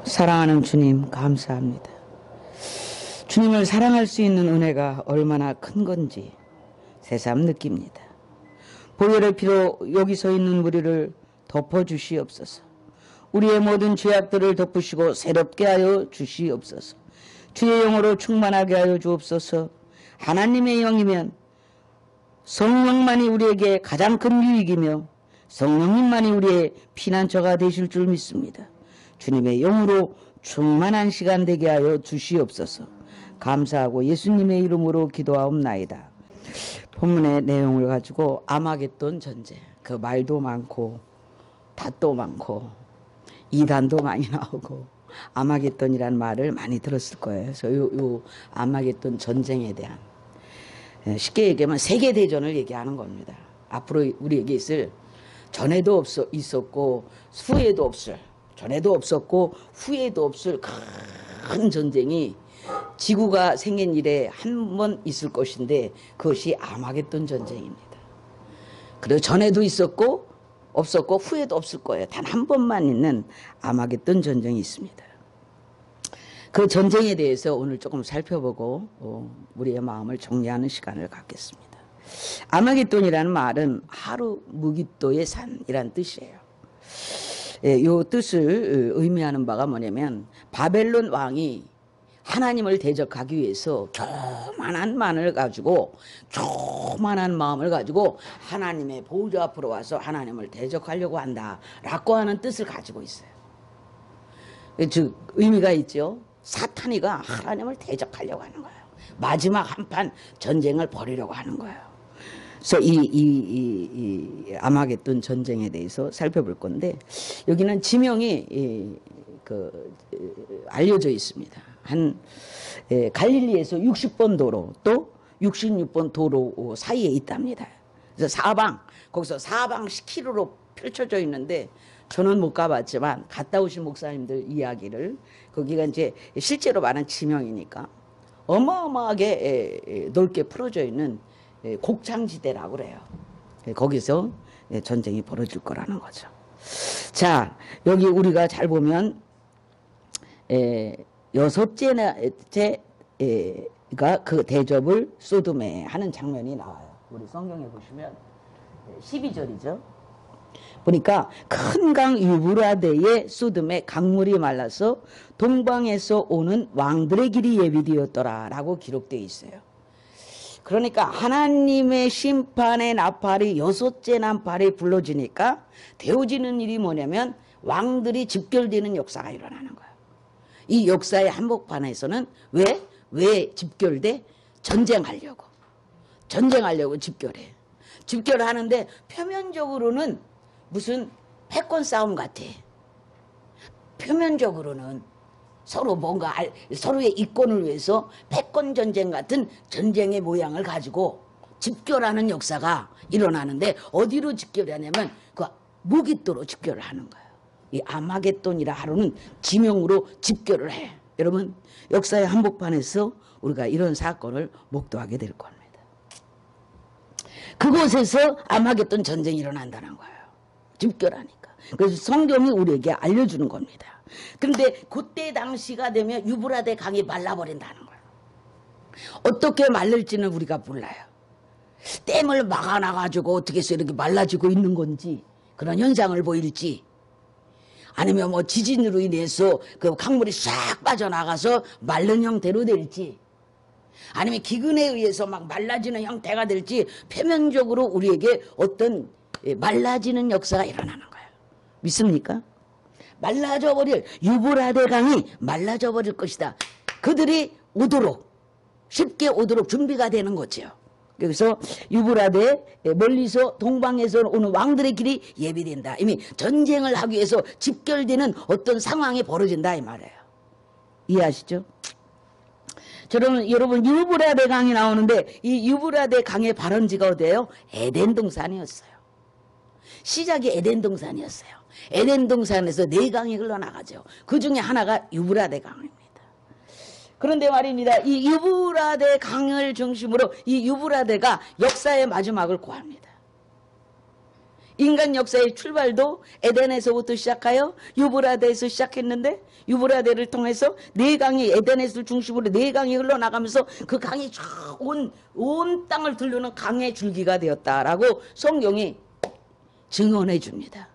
사랑하는 주님, 감사합니다. 주님을 사랑할 수 있는 은혜가 얼마나 큰 건지 새삼 느낍니다. 보혈의 피로 여기 서 있는 우리를 덮어주시옵소서. 우리의 모든 죄악들을 덮으시고 새롭게 하여 주시옵소서. 주의 영으로 충만하게 하여 주옵소서. 하나님의 영이면 성령만이 우리에게 가장 큰 유익이며 성령님만이 우리의 피난처가 되실 줄 믿습니다. 주님의 영으로 충만한 시간 되게 하여 주시옵소서. 감사하고 예수님의 이름으로 기도하옵나이다. 본문의 내용을 가지고 아마겟돈 전쟁, 그 말도 많고 닷도 많고 이단도 많이 나오고 아마겟돈이라는 말을 많이 들었을 거예요. 그래서 요 아마겟돈 전쟁에 대한, 쉽게 얘기하면 세계대전을 얘기하는 겁니다. 앞으로 우리에게 있을, 전에도 있었고 후에도 없을, 전에도 없었고 후에도 없을 큰 전쟁이 지구가 생긴 이래 한 번 있을 것인데 그것이 아마겟돈 전쟁입니다. 그리고 전에도 있었고 없었고 후에도 없을 거예요. 단 한 번만 있는 아마겟돈 전쟁이 있습니다. 그 전쟁에 대해서 오늘 조금 살펴보고 우리의 마음을 정리하는 시간을 갖겠습니다. 아마겟돈이라는 말은 하루 무깃도의 산이란 뜻이에요. 이 뜻을 의미하는 바가 뭐냐면, 바벨론 왕이 하나님을 대적하기 위해서 조만한 마음을 가지고 하나님의 보좌 앞으로 와서 하나님을 대적하려고 한다라고 하는 뜻을 가지고 있어요. 즉 의미가 있죠. 사탄이가 하나님을 대적하려고 하는 거예요. 마지막 한판 전쟁을 벌이려고 하는 거예요. 그래서 이 아마겟돈 전쟁에 대해서 살펴볼 건데, 여기는 지명이 알려져 있습니다. 갈릴리에서 60번 도로 또 66번 도로 사이에 있답니다. 그래서 거기서 사방 10km로 펼쳐져 있는데, 저는 못 가봤지만 갔다 오신 목사님들 이야기를, 거기가 이제 실제로 많은 지명이니까 어마어마하게 넓게 풀어져 있는 곡창지대라고 그래요. 거기서 전쟁이 벌어질 거라는 거죠. 자, 여기 우리가 잘 보면 여섯째가 그 대접을 소돔에 하는 장면이 나와요. 우리 성경에 보시면 12절이죠. 보니까 큰 강 유브라데의 소돔에 강물이 말라서 동방에서 오는 왕들의 길이 예비되었더라 라고 기록되어 있어요. 그러니까 하나님의 심판의 나팔이 여섯째 나팔이 불러지니까 되어지는 일이 뭐냐면, 왕들이 집결되는 역사가 일어나는 거예요. 이 역사의 한복판에서는 왜 집결돼? 전쟁하려고 집결해. 집결하는데 표면적으로는 무슨 패권 싸움 같아. 표면적으로는 서로 뭔가 서로의 이권을 위해서 패권 전쟁 같은 전쟁의 모양을 가지고 집결하는 역사가 일어나는데, 어디로 집결하냐면 그 무깃도로 집결을 하는 거예요. 이 아마겟돈이라 하루는 지명으로 집결을 해. 여러분, 역사의 한복판에서 우리가 이런 사건을 목도하게 될 겁니다. 그곳에서 아마겟돈 전쟁이 일어난다는 거예요. 집결하니까. 그래서 성경이 우리에게 알려주는 겁니다. 그런데 그때 당시가 되면 유브라데 강이 말라버린다는 거예요. 어떻게 말릴지는 우리가 몰라요. 댐을 막아놔가지고 어떻게 해서 이렇게 말라지고 있는 건지, 그런 현상을 보일지, 아니면 뭐 지진으로 인해서 그 강물이 싹 빠져나가서 마른 형태로 될지, 아니면 기근에 의해서 막 말라지는 형태가 될지, 표면적으로 우리에게 어떤 말라지는 역사가 일어나는 거예요. 믿습니까? 유브라데 강이 말라져 버릴 것이다. 그들이 쉽게 오도록 준비가 되는 거죠. 여기서 유브라데 멀리서 동방에서 오는 왕들의 길이 예비된다. 이미 전쟁을 하기 위해서 집결되는 어떤 상황이 벌어진다 이 말이에요. 이해하시죠? 여러분 유브라데 강이 나오는데, 이 유브라데 강의 발원지가 어디예요? 에덴 동산이었어요. 시작이 에덴 동산이었어요. 에덴 동산에서 4강이 흘러나가죠. 그 중에 하나가 유브라데 강입니다. 그런데 말입니다, 이 유브라데 강을 중심으로 이 유브라데가 역사의 마지막을 고합니다. 인간 역사의 출발도 에덴에서부터 시작하여 유브라데에서 시작했는데 유브라데를 통해서 네 강이 에덴에서 중심으로 네 강이 흘러나가면서 그 강이 쫙 온 땅을 들르는 강의 줄기가 되었다라고 성경이 증언해 줍니다.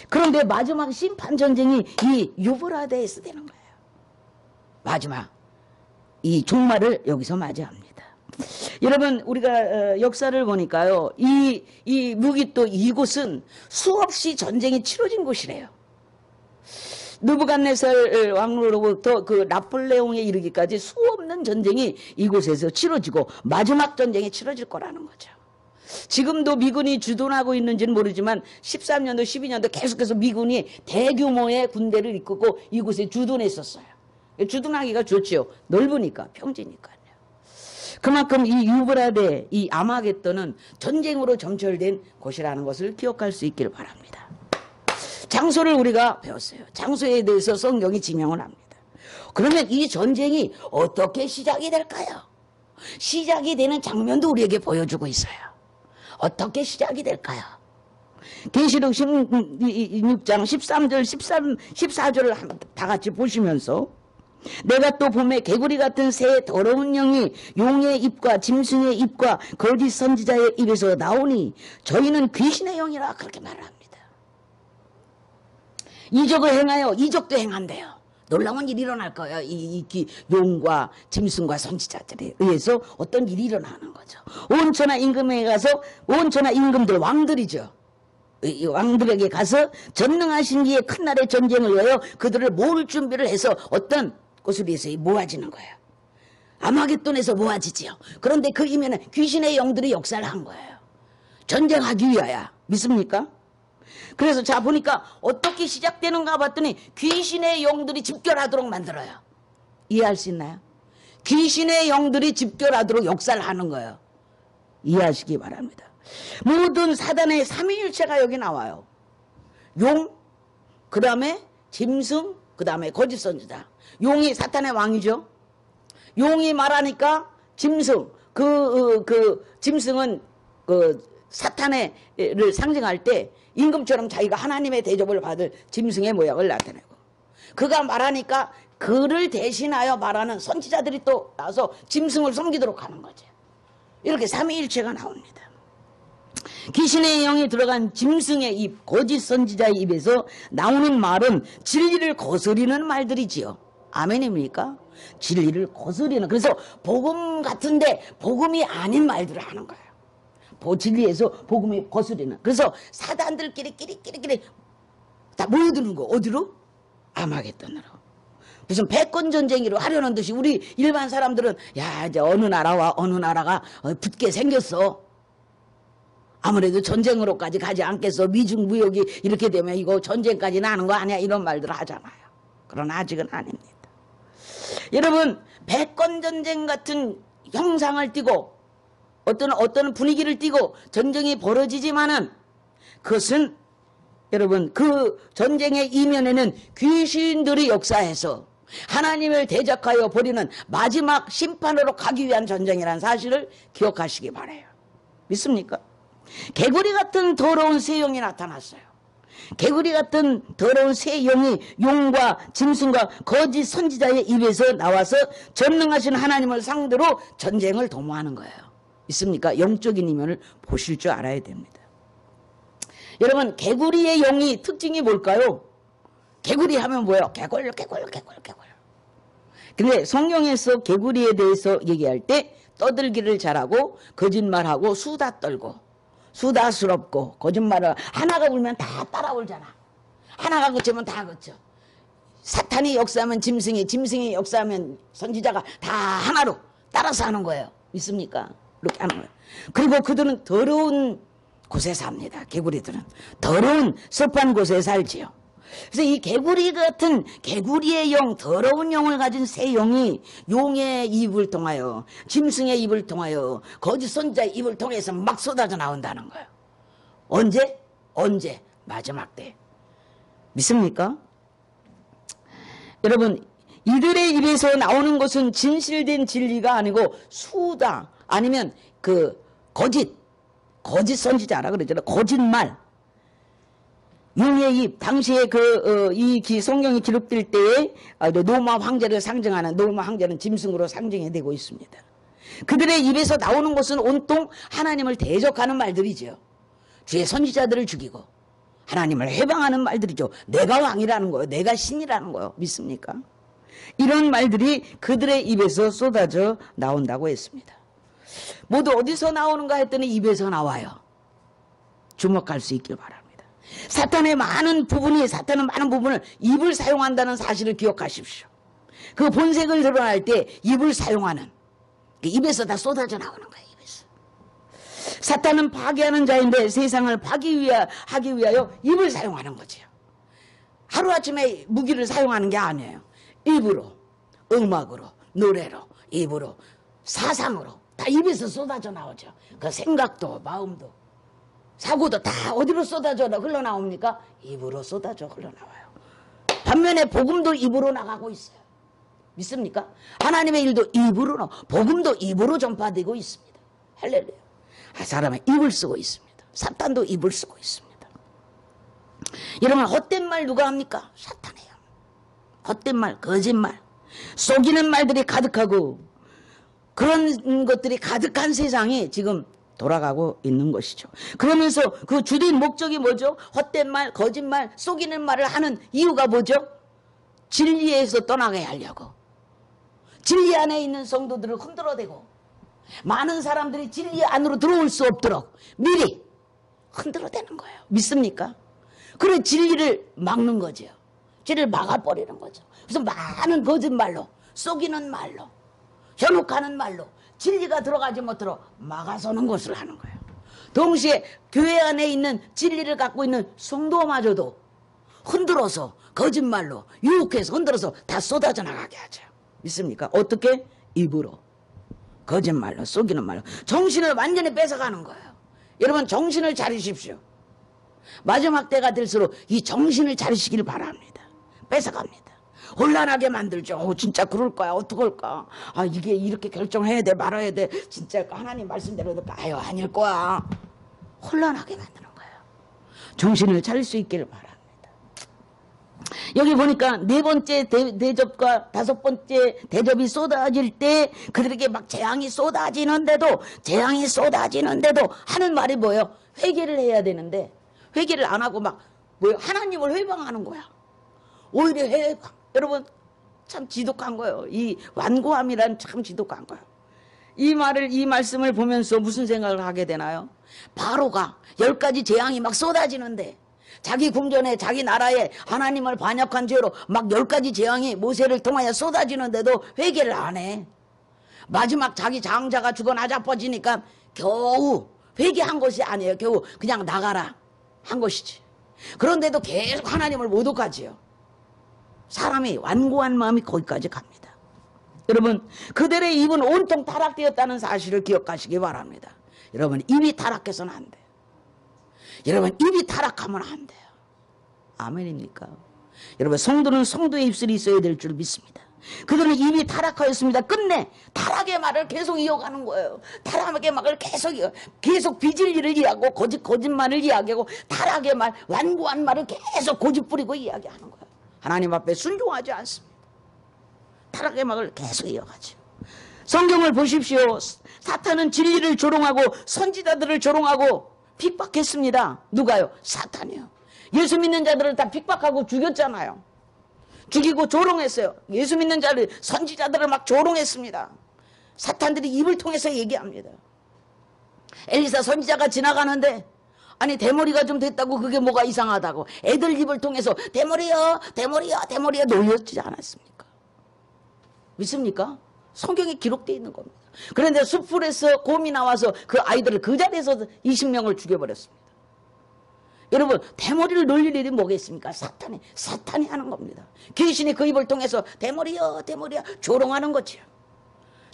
그런데 마지막 심판 전쟁이 이 유브라데에서 되는 거예요. 마지막 이 종말을 여기서 맞이합니다. 여러분 우리가 역사를 보니까요, 이 무기또 이곳은 수없이 전쟁이 치러진 곳이래요. 느부갓네살 왕으로부터 그 나폴레옹에 이르기까지 수없는 전쟁이 이곳에서 치러지고 마지막 전쟁이 치러질 거라는 거죠. 지금도 미군이 주둔하고 있는지는 모르지만 13년도 12년도 계속해서 미군이 대규모의 군대를 이끌고 이곳에 주둔했었어요. 주둔하기가 좋죠. 넓으니까, 평지니까요. 그만큼 이 유브라데, 이 아마겟돈은 전쟁으로 점철된 곳이라는 것을 기억할 수 있기를 바랍니다. 장소를 우리가 배웠어요. 장소에 대해서 성경이 지명을 합니다. 그러면 이 전쟁이 어떻게 시작이 될까요? 시작이 되는 장면도 우리에게 보여주고 있어요. 어떻게 시작이 될까요? 계시록 16장 13절, 14절을 다 같이 보시면서 내가 또 봄에 개구리 같은 새 더러운 영이 용의 입과 짐승의 입과 거짓 선지자의 입에서 나오니 저희는 귀신의 영이라 그렇게 말을 합니다. 이적을 행하여 이적도 행한대요. 놀라운 일이 일어날 거예요. 이 용과 짐승과 선지자들에 의해서 어떤 일이 일어나는 거죠. 온천하 임금에 가서 온천하 임금들 왕들이죠. 이 왕들에게 가서 전능하신 이의 큰 날의 전쟁을 위하여 그들을 모을 준비를 해서 어떤 곳을 위해서 모아지는 거예요. 아마겟돈에서 모아지지요. 그런데 그 이면에 귀신의 영들이 역사를 한 거예요. 전쟁하기 위하여. 믿습니까? 그래서 자 보니까 어떻게 시작되는가 봤더니 귀신의 영들이 집결하도록 만들어요. 이해할 수 있나요? 귀신의 영들이 집결하도록 역사를 하는 거예요. 이해하시기 바랍니다. 모든 사단의 삼위일체가 여기 나와요. 용, 그 다음에 짐승, 그 다음에 거짓 선지자. 용이 사탄의 왕이죠. 용이 말하니까 짐승, 짐승은 사탄을 상징할 때 임금처럼 자기가 하나님의 대접을 받을 짐승의 모양을 나타내고, 그가 말하니까 그를 대신하여 말하는 선지자들이 또 나와서 짐승을 섬기도록 하는 거죠. 이렇게 삼위일체가 나옵니다. 귀신의 영이 들어간 짐승의 입, 거짓 선지자의 입에서 나오는 말은 진리를 거스리는 말들이지요. 아멘입니까? 진리를 거스리는, 그래서 복음 같은데 복음이 아닌 말들을 하는 거예요. 진리에서 복음이 거스리는. 그래서 사단들끼리 다 모여드는 거. 어디로? 아마겟돈으로. 무슨 패권 전쟁으로 하려는 듯이 우리 일반 사람들은 야 이제 어느 나라와 어느 나라가 붙게 생겼어. 아무래도 전쟁으로까지 가지 않겠어. 미중 무역이 이렇게 되면 이거 전쟁까지 나는 거 아니야. 이런 말들을 하잖아요. 그러나 아직은 아닙니다. 여러분, 패권 전쟁 같은 형상을 띠고 어떤 분위기를 띠고 전쟁이 벌어지지만은 그것은 여러분 그 전쟁의 이면에는 귀신들이 역사해서 하나님을 대적하여 버리는 마지막 심판으로 가기 위한 전쟁이라는 사실을 기억하시기 바라요. 믿습니까? 개구리 같은 더러운 새 영이 나타났어요. 개구리 같은 더러운 새 영이 용과 짐승과 거짓 선지자의 입에서 나와서 전능하신 하나님을 상대로 전쟁을 도모하는 거예요. 있습니까? 영적인 이면을 보실 줄 알아야 됩니다. 여러분, 개구리의 영이 특징이 뭘까요? 개구리 하면 뭐예요? 개굴. 근데 성경에서 개구리에 대해서 얘기할 때 떠들기를 잘하고 거짓말하고 수다 떨고 수다스럽고 거짓말을, 하나가 울면 다 따라 울잖아. 하나가 그치면 다 그쳐. 사탄이 역사하면 짐승이 역사하면 선지자가 다 하나로 따라서 하는 거예요. 믿습니까? 그렇게 하는 거예요. 그리고 그들은 더러운 곳에 삽니다. 개구리들은 더러운 습한 곳에 살지요. 그래서 이 개구리 같은 개구리의 영, 더러운 영을 가진 새 영이 용의 입을 통하여, 짐승의 입을 통하여, 거짓 선지자의 입을 통해서 막 쏟아져 나온다는 거예요. 언제? 마지막 때. 믿습니까? 여러분, 이들의 입에서 나오는 것은 진실된 진리가 아니고 수다, 아니면 거짓 선지자라 그러잖아요. 거짓말. 용의 입, 당시에 이 성경이 기록될 때에 로마 황제를 상징하는, 로마 황제는 짐승으로 상징이 되고 있습니다. 그들의 입에서 나오는 것은 온통 하나님을 대적하는 말들이죠. 주의 선지자들을 죽이고 하나님을 해방하는 말들이죠. 내가 왕이라는 거예요. 내가 신이라는 거예요. 믿습니까? 이런 말들이 그들의 입에서 쏟아져 나온다고 했습니다. 모두 어디서 나오는가 했더니 입에서 나와요. 주목할 수 있길 바랍니다. 사탄은 많은 부분을 입을 사용한다는 사실을 기억하십시오. 그 본색을 드러날 때 입을 사용하는, 입에서 다 쏟아져 나오는 거예요. 입에서. 사탄은 파괴하는 자인데 세상을 하기 위하여 입을 사용하는 거죠. 하루아침에 무기를 사용하는 게 아니에요. 입으로, 음악으로, 노래로, 입으로, 사상으로 다 입에서 쏟아져 나오죠. 그 생각도 마음도 사고도 다 어디로 쏟아져 흘러나옵니까? 입으로 쏟아져 흘러나와요. 반면에 복음도 입으로 나가고 있어요. 믿습니까? 하나님의 일도 입으로, 복음도 입으로 전파되고 있습니다. 할렐루야. 사람은 입을 쓰고 있습니다. 사탄도 입을 쓰고 있습니다. 여러분, 헛된 말 누가 합니까? 사탄이에요. 헛된 말, 거짓말, 속이는 말들이 가득하고 그런 것들이 가득한 세상이 지금 돌아가고 있는 것이죠. 그러면서 그 주된 목적이 뭐죠? 헛된 말, 거짓말, 속이는 말을 하는 이유가 뭐죠? 진리에서 떠나게 하려고. 진리 안에 있는 성도들을 흔들어대고 많은 사람들이 진리 안으로 들어올 수 없도록 미리 흔들어대는 거예요. 믿습니까? 그래 진리를 막는 거죠. 진리를 막아버리는 거죠. 그래서 많은 거짓말로, 속이는 말로, 현혹하는 말로 진리가 들어가지 못하도록 막아서는 것을 하는 거예요. 동시에 교회 안에 있는 진리를 갖고 있는 성도마저도 흔들어서 거짓말로 유혹해서 흔들어서 다 쏟아져 나가게 하죠. 믿습니까? 어떻게? 입으로, 거짓말로, 속이는 말로 정신을 완전히 뺏어가는 거예요. 여러분, 정신을 차리십시오. 마지막 때가 될수록 이 정신을 차리시길 바랍니다. 뺏어갑니다. 혼란하게 만들죠. 진짜 그럴 거야. 어떡할까? 이게 이렇게 결정해야 돼, 말아야 돼. 진짜 하나님 말씀대로 될까? 아닐 거야. 혼란하게 만드는 거예요. 정신을 차릴 수 있기를 바랍니다. 여기 보니까 네 번째 대접과 다섯 번째 대접이 쏟아질 때 그들에게 막 재앙이 쏟아지는데도 하는 말이 뭐예요? 회개를 해야 되는데 회개를 안 하고 막 하나님을 회방하는 거야. 오히려 회방. 여러분, 참 지독한 거예요. 이 완고함이란 참 지독한 거예요. 이 말씀을 보면서 무슨 생각을 하게 되나요? 바로가 10가지 재앙이 막 쏟아지는데 자기 궁전에, 자기 나라에 하나님을 반역한 죄로 막 10가지 재앙이 모세를 통하여 쏟아지는데도 회개를 안 해. 마지막 자기 장자가 죽어 나자빠지니까 겨우 회개한 것이 아니에요. 겨우 그냥 나가라 한 것이지. 그런데도 계속 하나님을 모독하지요. 사람이 완고한 마음이 거기까지 갑니다. 여러분, 그들의 입은 온통 타락되었다는 사실을 기억하시기 바랍니다. 여러분, 입이 타락해서는 안 돼요. 여러분, 입이 타락하면 안 돼요. 아멘입니까? 여러분, 성도는 성도의 입술이 있어야 될 줄 믿습니다. 그들은 입이 타락하였습니다. 끝내 타락의 말을 계속 이어가는 거예요. 타락의 말을 계속 비진리를 이야기하고 거짓말을 이야기하고 타락의 말, 완고한 말을 계속 고집부리고 이야기하는 거예요. 하나님 앞에 순종하지 않습니다. 타락의 말을 계속 이어가죠. 성경을 보십시오. 사탄은 진리를 조롱하고 선지자들을 조롱하고 핍박했습니다. 누가요? 사탄이요. 예수 믿는 자들을 다 핍박하고 죽였잖아요. 죽이고 조롱했어요. 예수 믿는 자들, 선지자들을 막 조롱했습니다. 사탄들이 입을 통해서 얘기합니다. 엘리사 선지자가 지나가는데 대머리가 좀 됐다고 그게 뭐가 이상하다고 애들 입을 통해서 대머리야 놀렸지 않았습니까? 믿습니까? 성경에 기록되어 있는 겁니다. 그런데 숯불에서 곰이 나와서 그 아이들을 그 자리에서 20명을 죽여버렸습니다. 여러분, 대머리를 놀릴 일이 뭐겠습니까? 사탄이 하는 겁니다. 귀신이 그 입을 통해서 대머리야 조롱하는 거지요.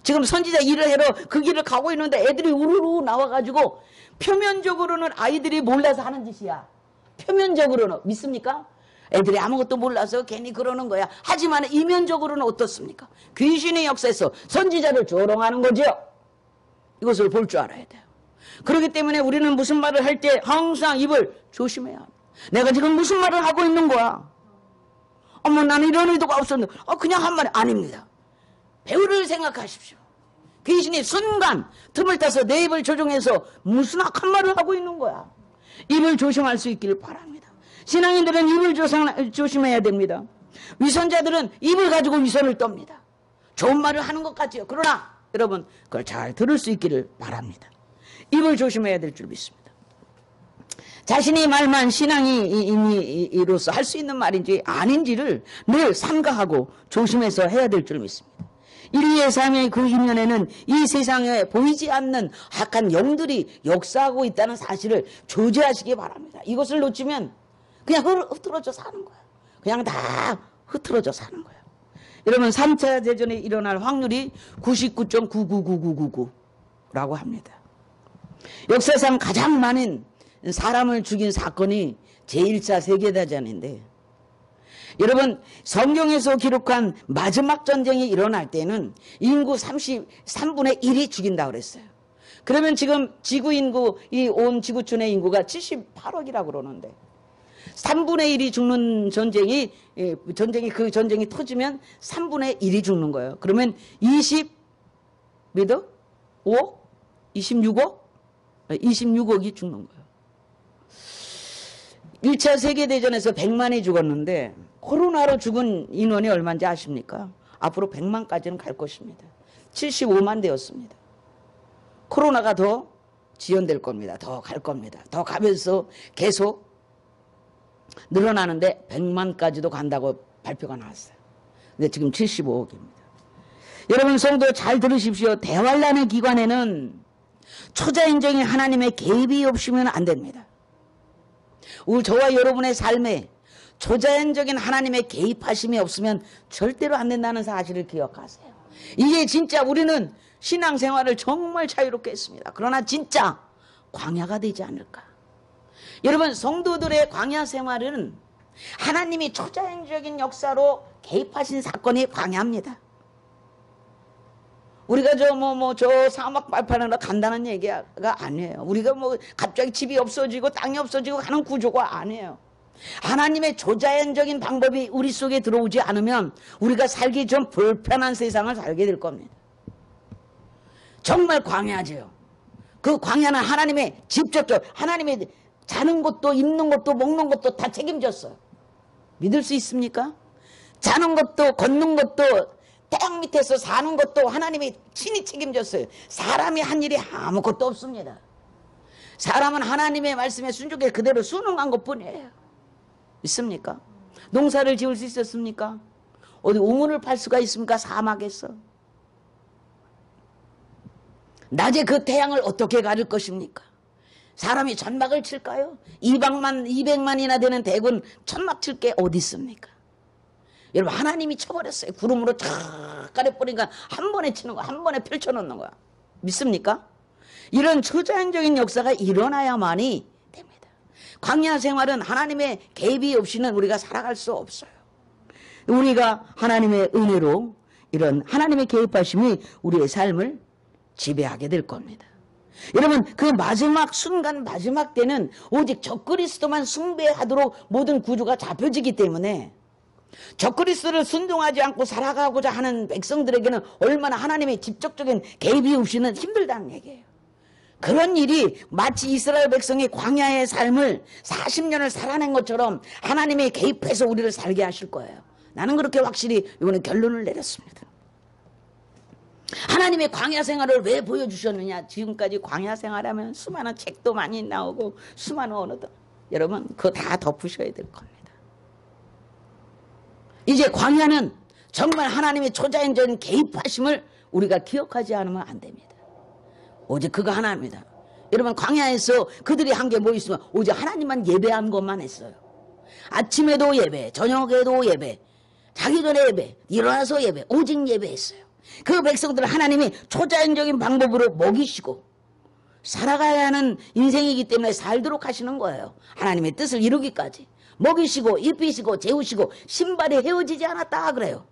지금 선지자 일을 하러 그 길을 가고 있는데 애들이 우르르 나와가지고 표면적으로는 아이들이 몰라서 하는 짓이야. 표면적으로는. 믿습니까? 애들이 아무것도 몰라서 괜히 그러는 거야. 하지만 이면적으로는 어떻습니까? 귀신의 역사에서 선지자를 조롱하는 거죠. 이것을 볼 줄 알아야 돼요. 그렇기 때문에 우리는 무슨 말을 할 때 항상 입을 조심해야 합니다. 내가 지금 무슨 말을 하고 있는 거야? 어머, 나는 이런 의도가 없었는데. 그냥 한 말이 아닙니다. 배우를 생각하십시오. 귀신이 순간 틈을 타서 내 입을 조종해서 무슨 악한 말을 하고 있는 거야. 입을 조심할 수 있기를 바랍니다. 신앙인들은 입을 조심해야 됩니다. 위선자들은 입을 가지고 위선을 떱니다. 좋은 말을 하는 것 같지요. 그러나 여러분 그걸 잘 들을 수 있기를 바랍니다. 입을 조심해야 될 줄 믿습니다. 자신이 말만 신앙인으로서 할 수 있는 말인지 아닌지를 늘 삼가하고 조심해서 해야 될 줄 믿습니다. 인류의 삶의 그 이면에는 이 세상에 보이지 않는 악한 영들이 역사하고 있다는 사실을 조제하시기 바랍니다. 이것을 놓치면 그냥 흐트러져 사는 거예요. 그냥 다 흐트러져 사는 거예요. 여러분 3차 대전에 일어날 확률이 99.999999라고 합니다. 역사상 가장 많은 사람을 죽인 사건이 제1차 세계대전인데 여러분 성경에서 기록한 마지막 전쟁이 일어날 때는 인구 33분의 1이 죽인다고 그랬어요. 그러면 지금 지구 인구, 이 온 지구촌의 인구가 78억이라고 그러는데 3분의 1이 죽는 전쟁이 그 전쟁이 터지면 3분의 1이 죽는 거예요. 그러면 5? 26억? 26억이 죽는 거예요. 1차 세계대전에서 100만이 죽었는데 코로나로 죽은 인원이 얼마인지 아십니까? 앞으로 100만까지는 갈 것입니다. 75만 되었습니다. 코로나가 더 지연될 겁니다. 더 갈 겁니다. 더 가면서 계속 늘어나는데 100만까지도 간다고 발표가 나왔어요. 근데 지금 75억입니다. 여러분 성도 잘 들으십시오. 대환란의 기관에는 초자연적인 하나님의 개입이 없으면 안 됩니다. 저와 여러분의 삶에 초자연적인 하나님의 개입하심이 없으면 절대로 안 된다는 사실을 기억하세요. 이게 진짜 우리는 신앙생활을 정말 자유롭게 했습니다. 그러나 진짜 광야가 되지 않을까. 여러분 성도들의 광야 생활은 하나님이 초자연적인 역사로 개입하신 사건이 광야입니다. 우리가 저 사막 발판으로 간다는 얘기가 아니에요. 우리가 갑자기 집이 없어지고 땅이 없어지고 하는 구조가 아니에요. 하나님의 초자연적인 방법이 우리 속에 들어오지 않으면 우리가 살기 좀 불편한 세상을 살게 될 겁니다. 정말 광야죠. 그 광야는 하나님의 직접적 하나님의 자는 것도 입는 것도 먹는 것도 다 책임졌어요. 믿을 수 있습니까? 자는 것도 걷는 것도 땅 밑에서 사는 것도 하나님이 친히 책임졌어요. 사람이 한 일이 아무것도 없습니다. 사람은 하나님의 말씀에 순종해 그대로 순응한 것뿐이에요. 있습니까? 농사를 지을 수 있었습니까? 어디 우물을 팔 수가 있습니까? 사막에서. 낮에 그 태양을 어떻게 가릴 것입니까? 사람이 천막을 칠까요? 200만이나 되는 대군 천막 칠 게 어디 있습니까? 여러분 하나님이 쳐버렸어요. 구름으로 쫙 가려버리니까 한 번에 치는 거야. 한 번에 펼쳐놓는 거야. 믿습니까? 이런 초자연적인 역사가 일어나야만이 됩니다. 광야 생활은 하나님의 개입이 없이는 우리가 살아갈 수 없어요. 우리가 하나님의 은혜로 이런 하나님의 개입하심이 우리의 삶을 지배하게 될 겁니다. 여러분 그 마지막 순간 마지막 때는 오직 적그리스도만 숭배하도록 모든 구조가 잡혀지기 때문에 적그리스도를 순종하지 않고 살아가고자 하는 백성들에게는 얼마나 하나님의 직접적인 개입이 없이는 힘들다는 얘기예요. 그런 일이 마치 이스라엘 백성이 광야의 삶을 40년을 살아낸 것처럼 하나님의 개입해서 우리를 살게 하실 거예요. 나는 그렇게 확실히 이번에 결론을 내렸습니다. 하나님의 광야 생활을 왜 보여주셨느냐. 지금까지 광야 생활하면 수많은 책도 많이 나오고 수많은 언어도 여러분 그거 다 덮으셔야 될 겁니다. 이제 광야는 정말 하나님의 초자연적인 개입하심을 우리가 기억하지 않으면 안 됩니다. 오직 그거 하나입니다. 여러분 광야에서 그들이 한 게 뭐 있으면 오직 하나님만 예배한 것만 했어요. 아침에도 예배, 저녁에도 예배, 자기 전에 예배, 일어나서 예배, 오직 예배했어요. 그 백성들을 하나님이 초자연적인 방법으로 먹이시고 살아가야 하는 인생이기 때문에 살도록 하시는 거예요. 하나님의 뜻을 이루기까지. 먹이시고 입히시고 재우시고 신발이 헤어지지 않았다 그래요.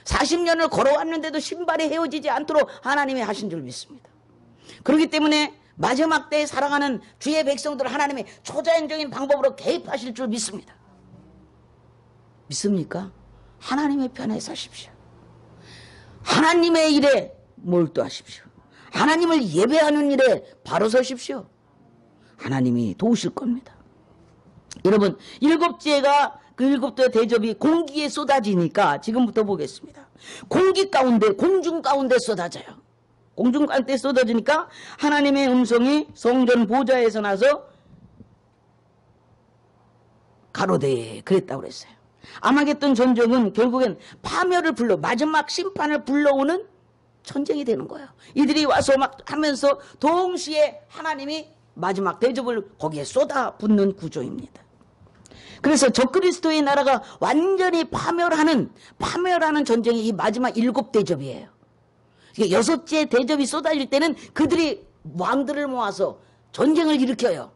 40년을 걸어왔는데도 신발이 헤어지지 않도록 하나님이 하신 줄 믿습니다. 그렇기 때문에 마지막 때에 살아가는 주의 백성들을 하나님이 초자연적인 방법으로 개입하실 줄 믿습니다. 믿습니까? 하나님의 편에 서십시오. 하나님의 일에 몰두하십시오. 하나님을 예배하는 일에 바로 서십시오. 하나님이 도우실 겁니다. 여러분, 일곱째가 그 일곱째 대접이 공기에 쏟아지니까 지금부터 보겠습니다. 공기 가운데, 공중 가운데 쏟아져요. 공중 가운데 쏟아지니까 하나님의 음성이 성전 보좌에서 나서 가로되 그랬다고 그랬어요. 아마겟돈 전쟁은 결국엔 파멸을 마지막 심판을 불러오는 전쟁이 되는 거예요. 이들이 와서 막 하면서 동시에 하나님이 마지막 대접을 거기에 쏟아붓는 구조입니다. 그래서 적그리스도의 나라가 완전히 파멸하는 전쟁이 이 마지막 일곱 대접이에요. 여섯째 대접이 쏟아질 때는 그들이 왕들을 모아서 전쟁을 일으켜요.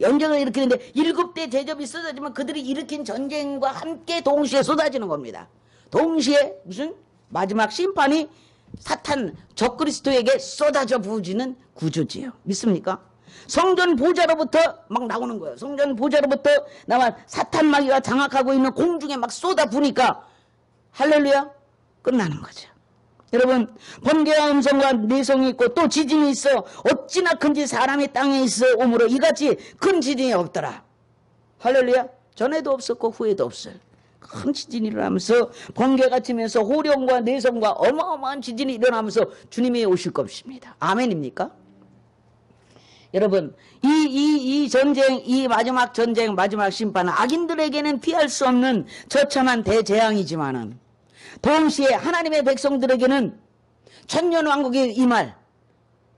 연쟁을 일으키는데 일곱째 대접이 쏟아지면 그들이 일으킨 전쟁과 함께 동시에 쏟아지는 겁니다. 동시에 무슨 마지막 심판이 사탄 적그리스도에게 쏟아져 부어지는 구조지요. 믿습니까? 성전 보좌로부터 막 나오는 거예요. 성전 보좌로부터 나와 사탄 마귀가 장악하고 있는 공중에 막 쏟아 부니까 할렐루야 끝나는 거죠. 여러분, 번개와 음성과 내성이 있고 또 지진이 있어 어찌나 큰지 사람이 땅에 있어 오므로 이같이 큰 지진이 없더라. 할렐루야. 전에도 없었고 후에도 없어요. 큰 지진이 일어나면서 번개가 치면서 호령과 내성과 어마어마한 지진이 일어나면서 주님이 오실 것입니다. 아멘입니까? 여러분, 이 전쟁, 이 마지막 전쟁, 마지막 심판은 악인들에게는 피할 수 없는 처참한 대재앙이지만은 동시에 하나님의 백성들에게는 천년왕국이 임할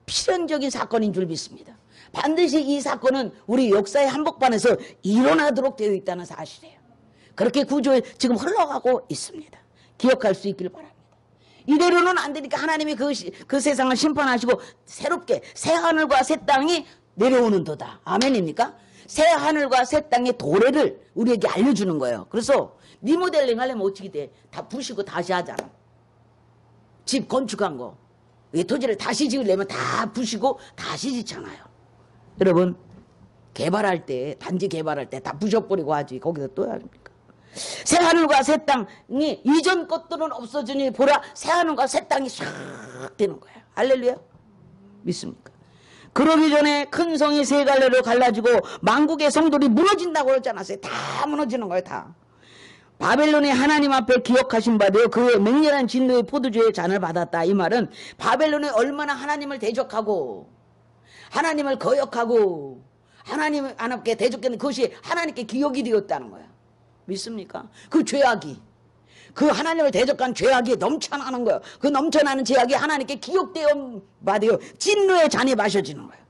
필연적인 사건인 줄 믿습니다. 반드시 이 사건은 우리 역사의 한복판에서 일어나도록 되어 있다는 사실이에요. 그렇게 구조에 지금 흘러가고 있습니다. 기억할 수 있길 바랍니다. 이대로는 안 되니까 하나님이 그 세상을 심판하시고 새롭게 새 하늘과 새 땅이 내려오는 도다. 아멘입니까? 새 하늘과 새 땅의 도래를 우리에게 알려주는 거예요. 그래서 리모델링 하려면 어떻게 돼? 다 부시고 다시 하잖아. 집 건축한 거. 토지를 다시 지으려면 다 부시고 다시 짓잖아요. 여러분, 개발할 때, 단지 개발할 때 다 부셔버리고 하지. 거기서 또 해야 합니까? 새 하늘과 새 땅이 이전 것들은 없어지니 보라 새 하늘과 새 땅이 샥 되는 거예요. 할렐루야. 믿습니까? 그러기 전에 큰 성이 세 갈래로 갈라지고 만국의 성들이 무너진다고 그러지 않았어요. 다 무너지는 거예요. 다. 바벨론이 하나님 앞에 기억하신 바되어 그의 맹렬한 진노의 포도주의 잔을 받았다. 이 말은 바벨론이 얼마나 하나님을 대적하고 하나님을 거역하고 하나님 하나님께 대적했는 그것이 하나님께 기억이 되었다는 거야. 믿습니까? 그 죄악이 그 하나님을 대적한 죄악이 넘쳐나는 거예요. 그 넘쳐나는 죄악이 하나님께 기억되어 받아요. 진노의 잔이 마셔지는 거예요.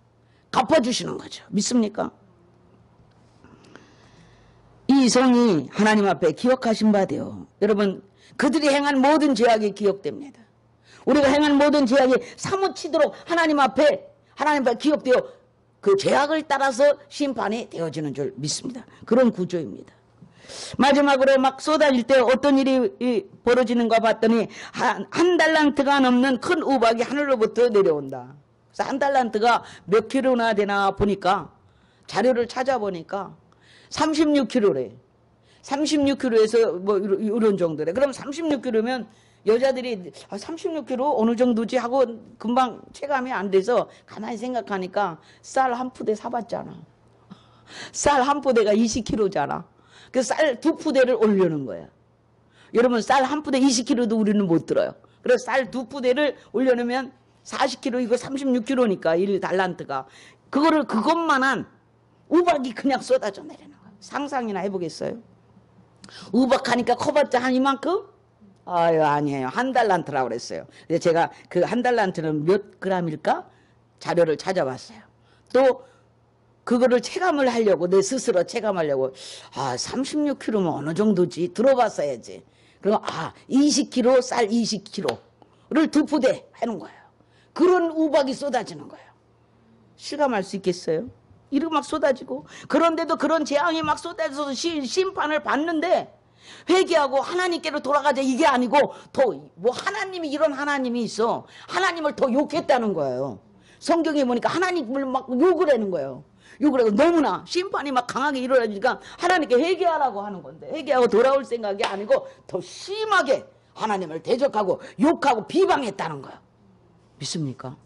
갚아주시는 거죠. 믿습니까? 이 성이 하나님 앞에 기억하신 바되요. 여러분, 그들이 행한 모든 죄악이 기억됩니다. 우리가 행한 모든 죄악이 사무치도록 하나님 앞에 기억되어 그 죄악을 따라서 심판이 되어지는 줄 믿습니다. 그런 구조입니다. 마지막으로 막 쏟아질 때 어떤 일이 벌어지는가 봤더니 한 달란트가 넘는 큰 우박이 하늘로부터 내려온다. 그래서 한 달란트가 몇 킬로나 되나 보니까 자료를 찾아보니까 36kg래. 36kg에서 뭐 이런 정도래. 그럼 36kg면 여자들이 36kg 어느 정도지 하고 금방 체감이 안 돼서 가만히 생각하니까 쌀 한 푸대 사봤잖아. 쌀 한 푸대가 20kg잖아. 그래서 쌀 두 푸대를 올려놓은 거야. 여러분, 쌀 한 푸대 20kg도 우리는 못 들어요. 그래서 쌀 두 푸대를 올려놓으면 40kg, 이거 36kg니까 1달란트가. 그것만한 우박이 그냥 쏟아져 내리는 거야. 상상이나 해보겠어요? 우박하니까 커봤자 한 이만큼? 아유, 아니에요. 한 달란트라고 그랬어요. 근데 제가 그 한 달란트는 몇 그램일까? 자료를 찾아봤어요. 또 그거를 체감을 하려고, 내 스스로 체감하려고, 36kg면 어느 정도지? 들어봤어야지. 그리고 20kg, 쌀 20kg를 두 푸대 하는 거예요. 그런 우박이 쏟아지는 거예요. 실감할 수 있겠어요? 이렇게 막 쏟아지고, 그런데도 그런 재앙이 막 쏟아져서 심판을 받는데 회개하고 하나님께로 돌아가자 이게 아니고 더 뭐 하나님이 이런 하나님이 있어. 하나님을 더 욕했다는 거예요. 성경에 보니까 하나님을 막 욕을 하는 거예요. 욕을 하고 너무나 심판이 막 강하게 일어나니까 하나님께 회개하라고 하는 건데, 회개하고 돌아올 생각이 아니고 더 심하게 하나님을 대적하고 욕하고 비방했다는 거예요. 믿습니까?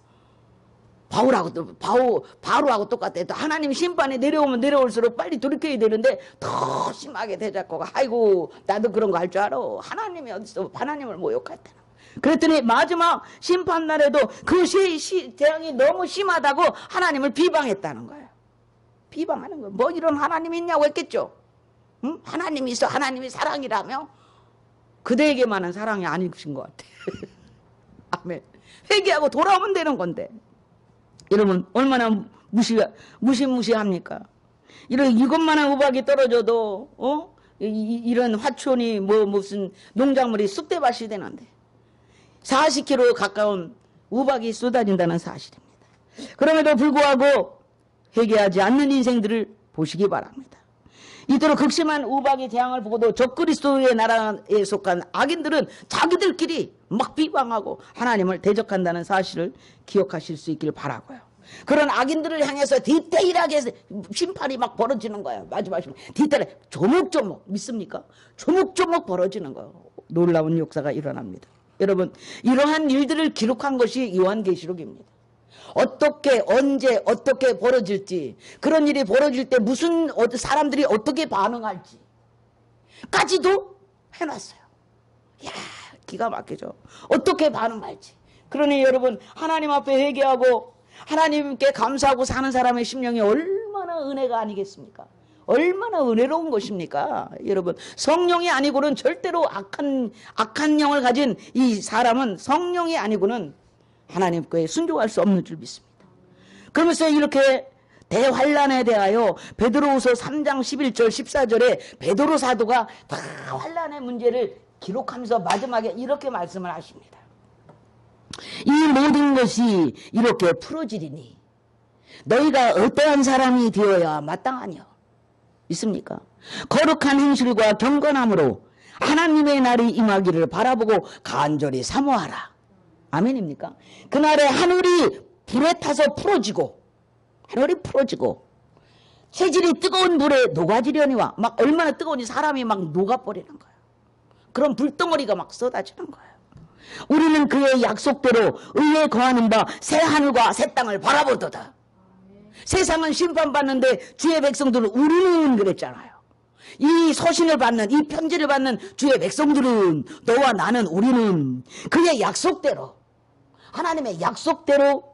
바울하고 똑같아. 또 하나님 심판이 내려오면 내려올수록 빨리 돌이켜야 되는데 더 심하게 대적하고, 아이고 나도 그런 거 할 줄 알아. 하나님이 어디서 하나님을 모욕했다는. 그랬더니 마지막 심판날에도 그 재앙이 너무 심하다고 하나님을 비방했다는 거예요. 비방하는 거예요. 뭐 이런 하나님이 있냐고 했겠죠. 응? 하나님이 있어. 하나님이 사랑이라며? 그대에게만은 사랑이 아니신 것 같아. 아멘. 회개하고 돌아오면 되는 건데. 여러분 얼마나 무시합니까? 이것만한 우박이 떨어져도 이런 화촌이 무슨 농작물이 쑥대밭이 되는데 40km 가까운 우박이 쏟아진다는 사실입니다. 그럼에도 불구하고 회개하지 않는 인생들을 보시기 바랍니다. 이토록 극심한 우박의 재앙을 보고도 적그리스도의 나라에 속한 악인들은 자기들끼리 막 비방하고 하나님을 대적한다는 사실을 기억하실 수 있기를 바라고요. 그런 악인들을 향해서 디테일하게 심판이 막 벌어지는 거예요. 마지막 심판 디테일하게 조목조목, 믿습니까? 조목조목 벌어지는 거예요. 놀라운 역사가 일어납니다. 여러분 이러한 일들을 기록한 것이 요한계시록입니다. 어떻게 언제 어떻게 벌어질지, 그런 일이 벌어질 때 무슨 사람들이 어떻게 반응할지 까지도 해놨어요. 이야 기가 막히죠. 어떻게 반응할지. 그러니 여러분 하나님 앞에 회개하고 하나님께 감사하고 사는 사람의 심령이 얼마나 은혜가 아니겠습니까? 얼마나 은혜로운 것입니까? 여러분 성령이 아니고는 절대로 악한 영을 가진 이 사람은 성령이 아니고는 하나님께 순종할 수 없는 줄 믿습니다. 그러면서 이렇게 대환란에 대하여 베드로후서 3장 11절 14절에 베드로 사도가 다 환란의 문제를 기록하면서 마지막에 이렇게 말씀을 하십니다. 이 모든 것이 이렇게 풀어지리니 너희가 어떠한 사람이 되어야 마땅하냐? 있습니까? 거룩한 행실과 경건함으로 하나님의 날이 임하기를 바라보고 간절히 사모하라. 아멘입니까? 그날에 하늘이 불에 타서 풀어지고, 하늘이 풀어지고 체질이 뜨거운 불에 녹아지려니와, 막 얼마나 뜨거운지 사람이 막 녹아버리는 거예요. 그런 불덩어리가 막 쏟아지는 거예요. 우리는 그의 약속대로 의에 거하는 바 새 하늘과 새 땅을 바라보도다. 세상은 심판받는데 주의 백성들은 우리는 그랬잖아요. 이 서신을 받는, 이 편지를 받는 주의 백성들은, 너와 나는, 우리는 그의 약속대로, 하나님의 약속대로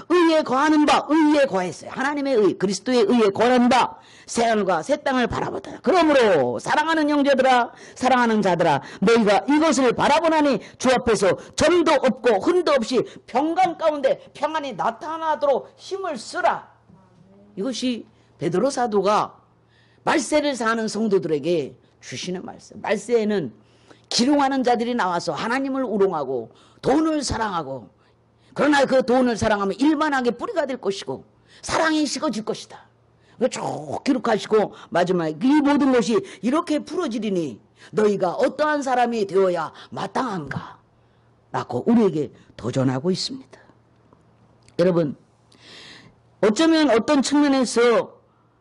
의에 거하는 바, 의에 거했어요. 하나님의 의, 그리스도의 의에 거하는 바 새 하늘과 새 땅을 바라보다. 그러므로 사랑하는 형제들아, 사랑하는 자들아, 너희가 이것을 바라보나니 주 앞에서 점도 없고 흔도 없이 평강 가운데 평안이 나타나도록 힘을 쓰라. 이것이 베드로 사도가 말세를 사는 성도들에게 주시는 말씀. 말세에는 기롱하는 자들이 나와서 하나님을 우롱하고 돈을 사랑하고, 그러나 그 돈을 사랑하면 일만하게 뿌리가 될 것이고 사랑이 식어질 것이다. 쭉 기록하시고 마지막에 이 모든 것이 이렇게 풀어지리니 너희가 어떠한 사람이 되어야 마땅한가 라고 우리에게 도전하고 있습니다. 여러분 어쩌면 어떤 측면에서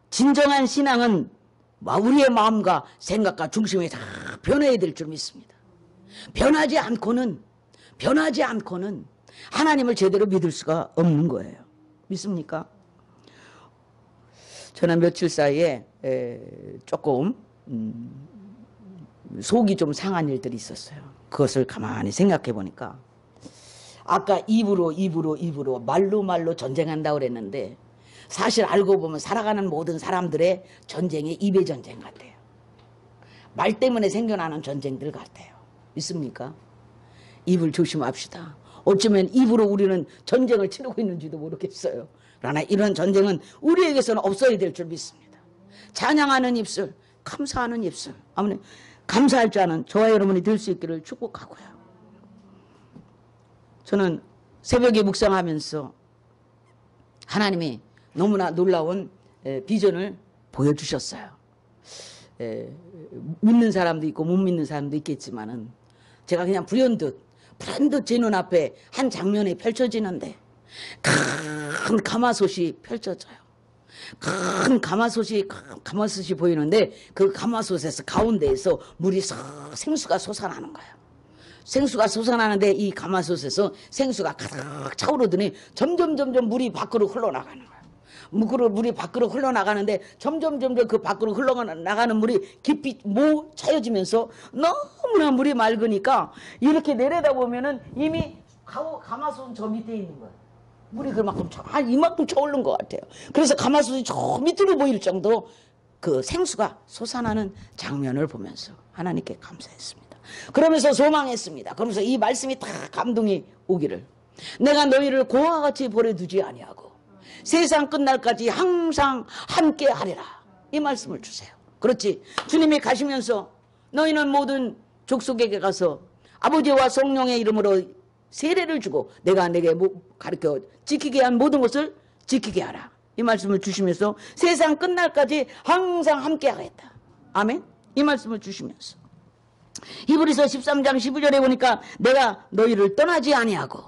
진정한 신앙은 우리의 마음과 생각과 중심이 다 변해야 될 줄 믿습니다. 변하지 않고는 하나님을 제대로 믿을 수가 없는 거예요. 믿습니까? 저는 며칠 사이에 조금 속이 좀 상한 일들이 있었어요. 그것을 가만히 생각해 보니까 아까 입으로 말로 전쟁한다고 그랬는데 사실 알고 보면 살아가는 모든 사람들의 전쟁이 입의 전쟁 같아요. 말 때문에 생겨나는 전쟁들 같아요. 믿습니까? 입을 조심합시다. 어쩌면 입으로 우리는 전쟁을 치르고 있는지도 모르겠어요. 그러나 이런 전쟁은 우리에게서는 없어야 될 줄 믿습니다. 찬양하는 입술, 감사하는 입술, 아무튼 감사할 줄 아는 저와 여러분이 될 수 있기를 축복하고요. 저는 새벽에 묵상하면서 하나님이 너무나 놀라운 비전을 보여주셨어요. 믿는 사람도 있고 못 믿는 사람도 있겠지만은 제가 그냥 불현듯 제 눈앞에 한 장면이 펼쳐지는데 큰 가마솥이 펼쳐져요. 큰 가마솥이 보이는데 그 가마솥에서 가운데에서 물이 생수가 솟아나는 거예요. 생수가 솟아나는데 이 가마솥에서 생수가 가득 차오르더니 점점 물이 밖으로 흘러나가는 거예요. 물이 밖으로 흘러나가는데 점점 그 밖으로 흘러나가는 물이 깊이 차여지면서 너무나 물이 맑으니까 이렇게 내려다보면은 이미 가마솥은 저 밑에 있는 거예요. 물이 그만큼 이만큼 차오른 것 같아요. 그래서 가마솥이 저 밑으로 보일 정도 그 생수가 솟아나는 장면을 보면서 하나님께 감사했습니다. 그러면서 소망했습니다. 그러면서 이 말씀이 다 감동이 오기를, 내가 너희를 고와 같이 버려두지 아니하고 세상 끝날까지 항상 함께 하리라, 이 말씀을 주세요. 그렇지, 주님이 가시면서 너희는 모든 족속에게 가서 아버지와 성령의 이름으로 세례를 주고 내가 내게 가르쳐 지키게 한 모든 것을 지키게 하라, 이 말씀을 주시면서 세상 끝날까지 항상 함께 하겠다. 아멘. 이 말씀을 주시면서 히브리서 13장 12절에 보니까 내가 너희를 떠나지 아니하고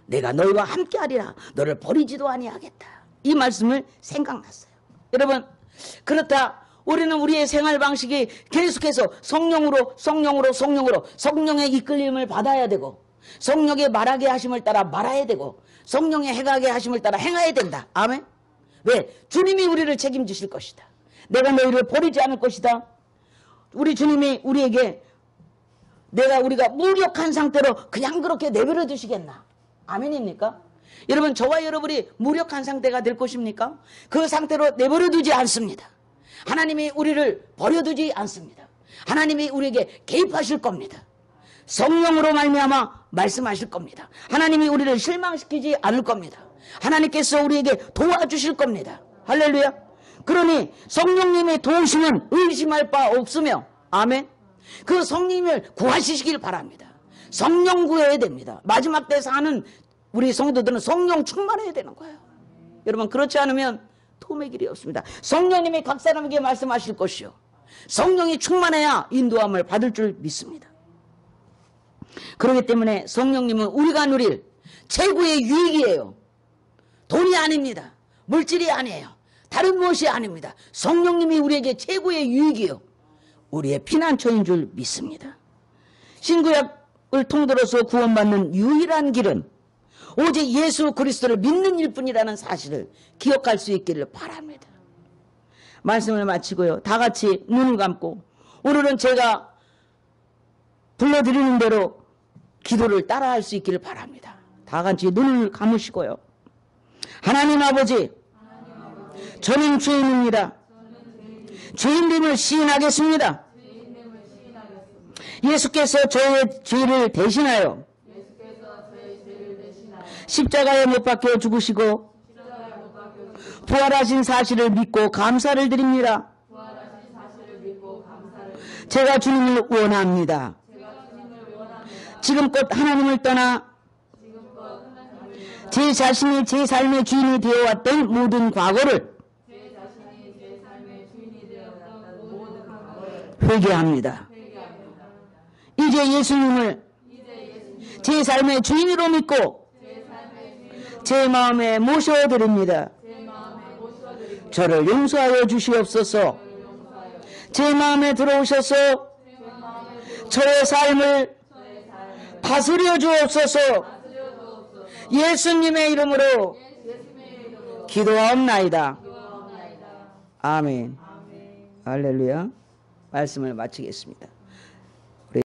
내가 너희와 함께 하리라, 너를 버리지도 아니하겠다, 이 말씀을 생각났어요. 여러분, 그렇다 우리는 우리의 생활 방식이 계속해서 성령의 이끌림을 받아야 되고, 성령의 말하게 하심을 따라 말아야 되고, 성령의 행하게 하심을 따라 행해야 된다. 아멘. 왜? 주님이 우리를 책임지실 것이다. 내가 너희를 버리지 않을 것이다. 우리 주님이 우리에게 우리가 무력한 상태로 그냥 그렇게 내버려 두시겠나? 아멘입니까? 여러분, 저와 여러분이 무력한 상태가 될 것입니까? 그 상태로 내버려 두지 않습니다. 하나님이 우리를 버려두지 않습니다. 하나님이 우리에게 개입하실 겁니다. 성령으로 말미암아 말씀하실 겁니다. 하나님이 우리를 실망시키지 않을 겁니다. 하나님께서 우리에게 도와주실 겁니다. 할렐루야. 그러니 성령님의 도우심은 의심할 바 없으며, 아멘. 그 성령님을 구하시길 바랍니다. 성령 구해야 됩니다. 마지막 때 사는 우리 성도들은 성령 충만해야 되는 거예요. 여러분, 그렇지 않으면 도움의 길이 없습니다. 성령님이 각 사람에게 말씀하실 것이요, 성령이 충만해야 인도함을 받을 줄 믿습니다. 그렇기 때문에 성령님은 우리가 누릴 최고의 유익이에요. 돈이 아닙니다. 물질이 아니에요. 다른 무엇이 아닙니다. 성령님이 우리에게 최고의 유익이요, 우리의 피난처인 줄 믿습니다. 신구약을 통틀어서 구원받는 유일한 길은 오직 예수 그리스도를 믿는 일뿐이라는 사실을 기억할 수 있기를 바랍니다. 말씀을 마치고요, 다 같이 눈을 감고 오늘은 제가 불러드리는 대로 기도를 따라할 수 있기를 바랍니다. 다 같이 눈을 감으시고요. 하나님 아버지, 저는 죄인입니다. 죄인됨을 시인하겠습니다. 예수께서 저의 죄를 대신하여 십자가에 못 박혀 죽으시고 부활하신 사실을 믿고 감사를 드립니다. 제가 주님을 원합니다. 지금껏 하나님을 떠나 제 자신이 제 삶의 주인이 되어왔던 모든 과거를 회개합니다. 이제 예수님을 제 삶의 주인으로 믿고 제 마음에 모셔드립니다. 저를 용서하여 주시옵소서. 제 마음에 들어오셔서 저의 삶을 다스려 주옵소서. 예수님의 이름으로 기도하옵나이다. 아멘. 할렐루야. 말씀을 마치겠습니다.